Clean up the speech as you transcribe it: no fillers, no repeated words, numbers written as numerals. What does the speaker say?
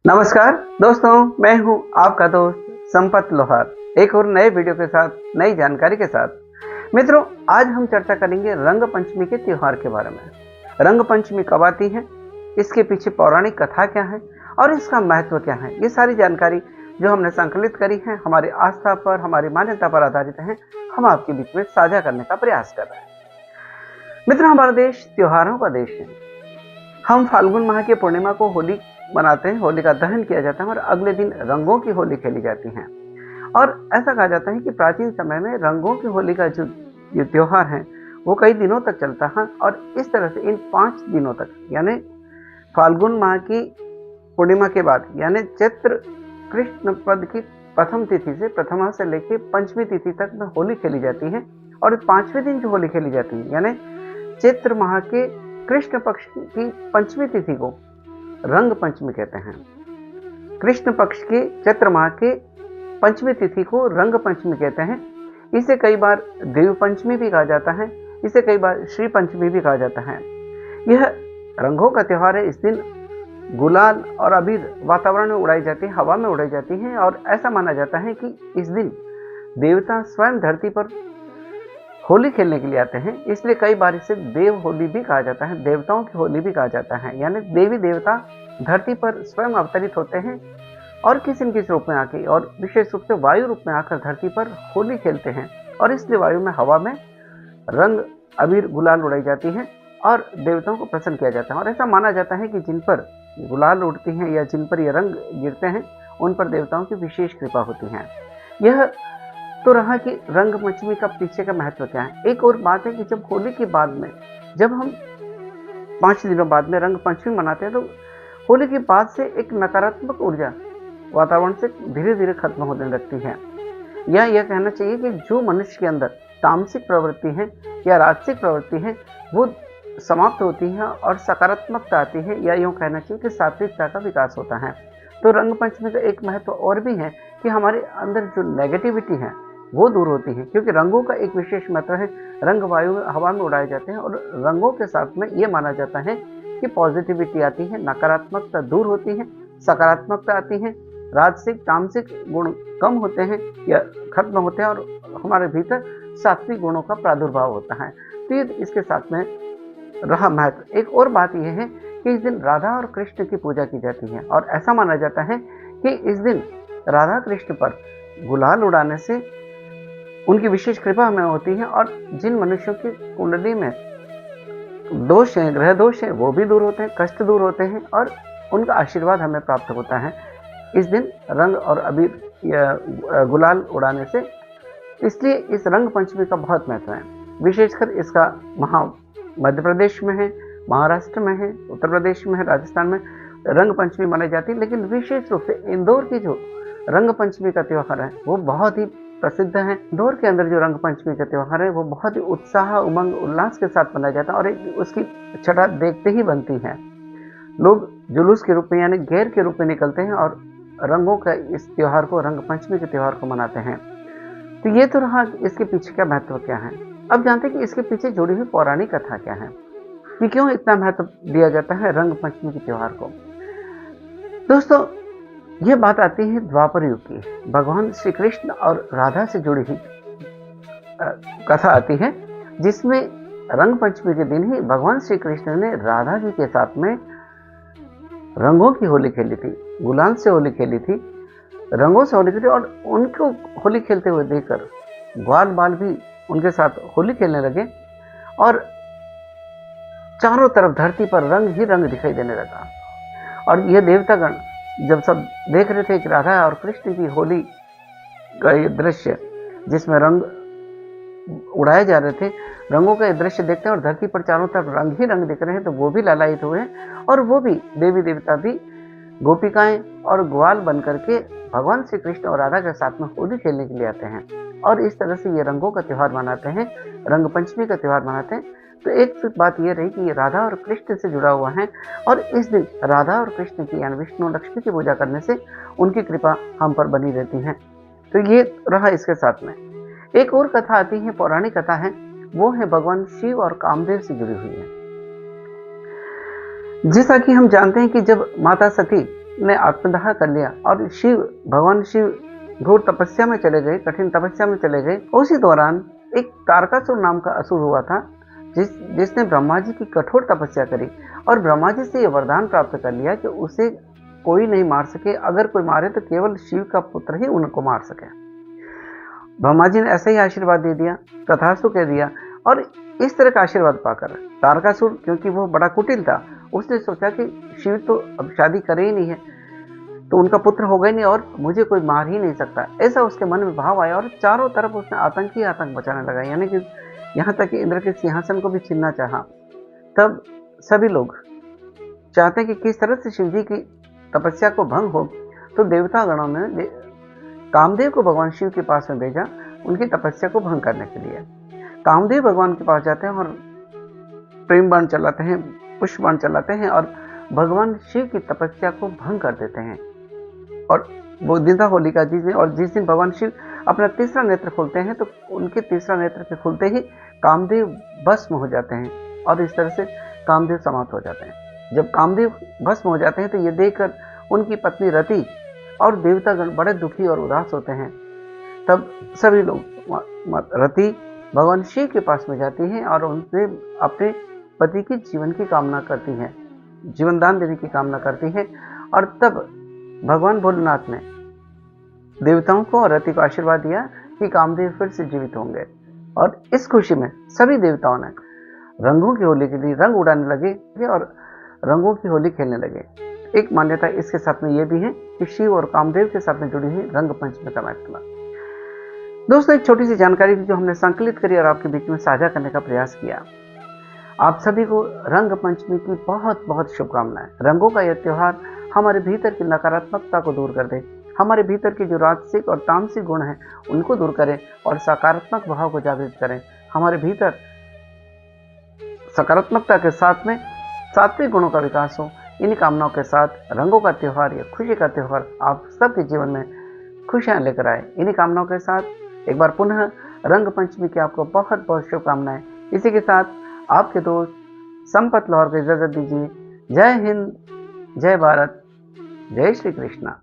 नमस्कार दोस्तों, मैं हूं आपका दोस्त संपत लोहार, एक और नए वीडियो के साथ, नई जानकारी के साथ। मित्रों, आज हम चर्चा करेंगे रंग पंचमी के त्योहार के बारे में। रंग पंचमी कब आती है, इसके पीछे पौराणिक कथा क्या है और इसका महत्व क्या है, ये सारी जानकारी जो हमने संकलित करी है हमारी आस्था पर, हमारी मान्यता पर आधारित है, हम आपके बीच में साझा करने का प्रयास कर रहे हैं। मित्रों, हमारा देश त्योहारों का देश है। हम फाल्गुन माह की पूर्णिमा को होली मनाते हैं, होली का दहन किया जाता है और अगले दिन रंगों की होली खेली जाती है। और ऐसा कहा जाता है कि प्राचीन समय में रंगों की होली का जो ये त्योहार है वो कई दिनों तक चलता है। और इस तरह से इन 5 दिनों तक, यानी फाल्गुन माह की पूर्णिमा के बाद, यानी चैत्र कृष्ण पद की प्रथम तिथि से, प्रथमा से लेकर पंचमी तिथि तक में होली खेली जाती है। और 5वें दिन जो होली खेली जाती है, यानी चैत्र माह के कृष्ण पक्ष की पंचमी तिथि को रंग पंचमी कहते हैं। कृष्ण पक्ष के चैत्र माह के पंचमी तिथि को रंग पंचमी कहते हैं। इसे कई बार देव पंचमी भी कहा जाता है, इसे कई बार श्री पंचमी भी कहा जाता है। यह रंगों का त्योहार है। इस दिन गुलाल और अबीर वातावरण में उड़ाई जाती है, हवा में उड़ाई जाती है। और ऐसा माना जाता है कि इस दिन देवता स्वयं धरती पर होली खेलने के लिए आते हैं, इसलिए कई बार इसे देव होली भी कहा जाता है, देवताओं की होली भी कहा जाता है। यानी देवी देवता धरती पर स्वयं अवतरित होते हैं और किसी न किसी रूप में आके, और विशेष रूप से वायु रूप में आकर धरती पर होली खेलते हैं। और इसलिए वायु में, हवा में रंग अबीर गुलाल उड़ाई जाती है और देवताओं को प्रसन्न किया जाता है। और ऐसा माना जाता है कि जिन पर गुलाल उड़ती हैं या जिन पर ये रंग गिरते हैं, उन पर देवताओं की विशेष कृपा होती है। यह तो रहा कि रंग पंचमी का पीछे का महत्व क्या है। एक और बात है कि जब होली के बाद में, जब हम 5 दिनों बाद में रंग पंचमी मनाते हैं, तो होली के बाद से एक नकारात्मक ऊर्जा वातावरण से धीरे धीरे खत्म होने लगती है। या यह कहना चाहिए कि जो मनुष्य के अंदर तामसिक प्रवृत्ति है या राजसिक प्रवृत्ति है वो समाप्त होती है और सकारात्मकता आती है, या यूँ कहना चाहिए कि सात्विकता का विकास होता है। तो रंग पंचमी का एक महत्व और भी है कि हमारे अंदर जो नेगेटिविटी है वो दूर होती है, क्योंकि रंगों का एक विशेष महत्व है। रंग वायु में, हवा में उड़ाए जाते हैं और रंगों के साथ में ये माना जाता है कि पॉजिटिविटी आती है, नकारात्मकता दूर होती है, सकारात्मकता आती है, राजसिक तामसिक गुण कम होते हैं या खत्म होते हैं और हमारे भीतर सात्विक गुणों का प्रादुर्भाव होता है। तो ये इसके साथ में रहा महत्व। एक और बात यह है कि इस दिन राधा और कृष्ण की पूजा की जाती है और ऐसा माना जाता है कि इस दिन राधा कृष्ण पर गुलाल उड़ाने से उनकी विशेष कृपा हमें होती है। और जिन मनुष्यों की कुंडली में दोष हैं, ग्रह दोष हैं, वो भी दूर होते हैं, कष्ट दूर होते हैं और उनका आशीर्वाद हमें प्राप्त होता है इस दिन रंग और अबीर या गुलाल उड़ाने से। इसलिए इस रंग पंचमी का बहुत महत्व है। विशेषकर इसका मध्य प्रदेश में है, महाराष्ट्र में है, उत्तर प्रदेश में है, राजस्थान में रंग पंचमी मनाई जाती है। लेकिन विशेष रूप से इंदौर की जो रंग पंचमी का त्योहार है वो बहुत ही प्रसिद्ध है। इंदौर के अंदर जो रंग पंचमी का त्योहार है वो बहुत ही उत्साह, उमंग, उल्लास के साथ मनाया जाता है और उसकी छटा देखते ही बनती है। लोग जुलूस के रूप में, यानी गैर के रूप में निकलते हैं और रंगों का इस त्योहार को, रंग पंचमी के त्योहार को मनाते हैं। तो ये तो रहा इसके पीछे का महत्व क्या है। अब जानते हैं कि इसके पीछे जुड़ी हुई पौराणिक कथा क्या है, कि क्यों इतना महत्व दिया जाता है रंग पंचमी के त्योहार को। दोस्तों, यह बात आती है द्वापर युग की, भगवान श्री कृष्ण और राधा से जुड़ी हुई कथा आती है, जिसमें रंग पंचमी के दिन ही भगवान श्री कृष्ण ने राधा जी के साथ में रंगों की होली खेली थी, गुलाल से होली खेली थी, रंगों से होली खेली। और उनको होली खेलते हुए देखकर ग्वाल बाल भी उनके साथ होली खेलने लगे और चारों तरफ धरती पर रंग ही रंग दिखाई देने लगा। और यह देवतागण जब सब देख रहे थे कि राधा और कृष्ण की होली का ये दृश्य, जिसमें रंग उड़ाए जा रहे थे, रंगों का ये दृश्य देखते हैं और धरती पर चारों तरफ रंग ही रंग दिख रहे हैं, तो वो भी लालायित हुए और वो भी देवी देवता भी गोपिकाएं और ग्वाल बन करके भगवान श्री कृष्ण और राधा के साथ में होली खेलने के लिए आते हैं। और इस तरह से ये रंगों का त्योहार मनाते हैं, रंग पंचमी का त्योहार मनाते हैं। तो एक बात ये रही कि ये राधा और कृष्ण से जुड़ा हुआ है और इस दिन राधा और कृष्ण की, यानी विष्णु लक्ष्मी की पूजा करने से उनकी कृपा हम पर बनी रहती है। तो ये रहा इसके साथ में। एक और कथा आती है, पौराणिक कथा है, वो है भगवान शिव और कामदेव से जुड़ी हुई है। जैसा कि हम जानते हैं कि जब माता सती ने आत्मदाह कर लिया और भगवान शिव घोर तपस्या में चले गए, कठिन तपस्या में चले गए। उसी दौरान एक तारकासुर नाम का असुर हुआ था जिसने ब्रह्मा जी की कठोर तपस्या करी और ब्रह्मा जी से यह वरदान प्राप्त कर लिया कि उसे कोई नहीं मार सके, अगर कोई मारे तो केवल शिव का पुत्र ही उनको मार सके। ब्रह्मा जी ने ऐसा ही आशीर्वाद दे दिया, तथास्तु कह दिया। और इस तरह का आशीर्वाद पाकर तारकासुर, क्योंकि वो बड़ा कुटिल था, उसने सोचा कि शिव तो अब शादी करे ही नहीं है, तो उनका पुत्र होगा ही नहीं और मुझे कोई मार ही नहीं सकता, ऐसा उसके मन में भाव आया और चारों तरफ उसने आतंक ही आतंक मचाने लगा, यानी कि यहाँ तक कि इंद्र के सिंहासन को भी छीनना चाहा। तब सभी लोग चाहते हैं कि किस तरह से शिव जी की तपस्या को भंग हो, तो देवता गणों ने कामदेव को भगवान शिव के पास में भेजा उनकी तपस्या को भंग करने के लिए। कामदेव भगवान के पास जाते हैं और प्रेम बाण चलाते हैं, पुष्प बाण चलाते हैं और भगवान शिव की तपस्या को भंग कर देते हैं। और वो दिन था होलिका जी में, और जिस दिन भगवान शिव अपना तीसरा नेत्र खोलते हैं तो उनके तीसरा नेत्र के खुलते ही कामदेव भस्म हो जाते हैं और इस तरह से कामदेव समाप्त हो जाते हैं। जब कामदेव भस्म हो जाते हैं तो ये देखकर उनकी पत्नी रति और देवतागण बड़े दुखी और उदास होते हैं। तब सभी लोग रति भगवान शिव के पास में जाती हैं और उनसे अपने पति की जीवन की कामना करती हैं, जीवन दान देने की कामना करती हैं। और तब भगवान भोलेनाथ ने देवताओं को और रति को आशीर्वाद दिया कि कामदेव फिर से जीवित होंगे। और इस खुशी में सभी देवताओं ने रंगों की होली के लिए रंग उड़ाने लगे और रंगों की होली खेलने लगे। एक मान्यता इसके साथ में यह भी है कि शिव और कामदेव के साथ में जुड़ी हुई रंग पंचमी का महत्व। दोस्तों, एक छोटी सी जानकारी थी जो हमने संकलित करी और आपके बीच में साझा करने का प्रयास किया। आप सभी को रंग पंचमी की बहुत बहुत शुभकामनाएं। रंगों का यह त्योहार हमारे भीतर की नकारात्मकता को दूर कर दे, हमारे भीतर के जो राजसिक और तामसिक गुण हैं उनको दूर करें और सकारात्मक भाव को जागृत करें। हमारे भीतर सकारात्मकता के साथ में सात्विक गुणों का विकास हो। इन्हीं कामनाओं के साथ रंगों का त्योहार या खुशी का त्योहार आप सबके जीवन में खुशियां लेकर आए। इन्हीं कामनाओं के साथ एक बार पुनः रंग पंचमी की आपको बहुत बहुत शुभकामनाएं। इसी के साथ आपके दोस्त संपत लाहौर को इजाजत दीजिए। जय हिंद, जय भारत, जय श्री कृष्णा।